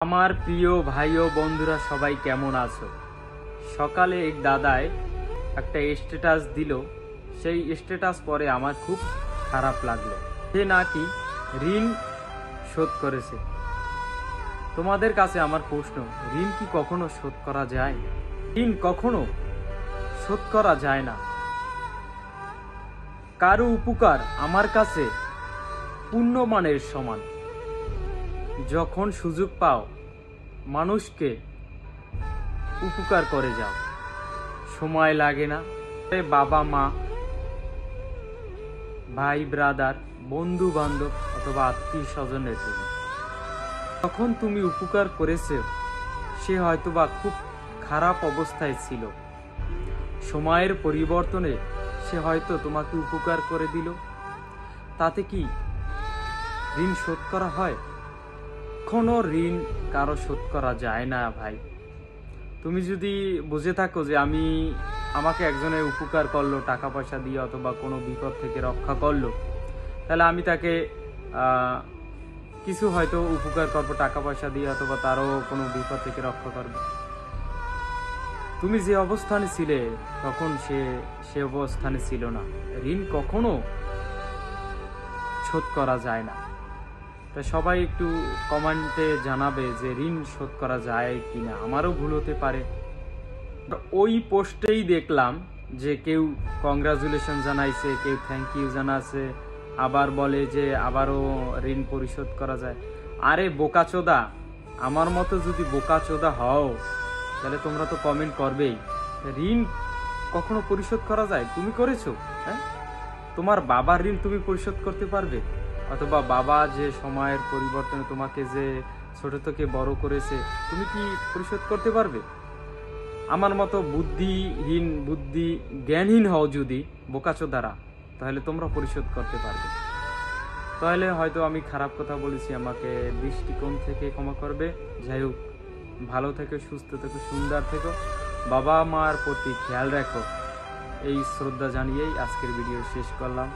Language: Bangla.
আমার প্রিয় ভাই ও বন্ধুরা সবাই কেমন আছো? সকালে এক দাদায় একটা স্ট্যাটাস দিল। সেই স্ট্যাটাস পরে আমার খুব খারাপ লাগলো। সে নাকি ঋণ শোধ করেছে। তোমাদের কাছে আমার প্রশ্ন, ঋণ কি কখনো শোধ করা যায়? ঋণ কখনো শোধ করা যায় না। কারো উপকার আমার কাছে পুণ্যমানের সমান। যখন সুযোগ পাও মানুষকে উপকার করে যাও, সময় লাগে না। বাবা মা, ভাই ব্রাদার, বন্ধু বান্ধব অথবা আত্মীয় স্বজনের জন্য যখন তুমি উপকার করেছো, সে হয়তোবা খুব খারাপ অবস্থায় ছিল। সময়ের পরিবর্তনে সে হয়তো তোমাকে উপকার করে দিল। তাতে কি ঋণ শোধ করা হয়? কোনো ঋণ কারো শোধ করা যায় না ভাই। তুমি যদি বুঝে থাকো যে আমাকে একজনের উপকার করলো টাকা পয়সা দিয়ে অথবা কোনো বিপদ থেকে রক্ষা করলো, তাহলে আমি তাকে কিছু হয়তো উপকার করবো টাকা পয়সা দিয়ে অথবা তারও কোনো বিপদ থেকে রক্ষা করবো। তুমি যে অবস্থানে ছিলে তখন সে অবস্থানে ছিল না। ঋণ কখনো শোধ করা যায় না। তা সবাই একটু কমেন্টে জানাবে যে ঋণ শোধ করা যায় কিনা। আমারও ভুল হতে পারে। ওই পোস্টেই দেখলাম যে কেউ কংগ্রাচুলেশন জানাইছে, কেউ থ্যাংক ইউ জানাছে, আবার বলে যে আবারও ঋণ পরিশোধ করা যায়। আরে বোকাচোদা, আমার মতো যদি বোকাচোদা হও তাহলে তোমরা তো কমেন্ট করবেই। ঋণ কখনো পরিশোধ করা যায়? তুমি করেছো? হ্যাঁ, তোমার বাবার ঋণ তুমি পরিশোধ করতে পারবে? অথবা বাবা যে সময়ের পরিবর্তনে তোমাকে যে ছোট থেকে বড় করেছে, তুমি কি পরিশোধ করতে পারবে? আমার মতো জ্ঞানহীন হও যদি বোকাচোদারা, তাহলে তোমরা পরিশোধ করতে পারবে। তাহলে হয়তো আমি খারাপ কথা বলেছি, আমাকে দৃষ্টিকোণ থেকে ক্ষমা করবে। যাই হোক, ভালো থেকো, সুস্থ থেকো, সুন্দর থেকো, বাবা মার প্রতি খেয়াল রাখো। এই শ্রদ্ধা জানিয়েই আজকের ভিডিও শেষ করলাম।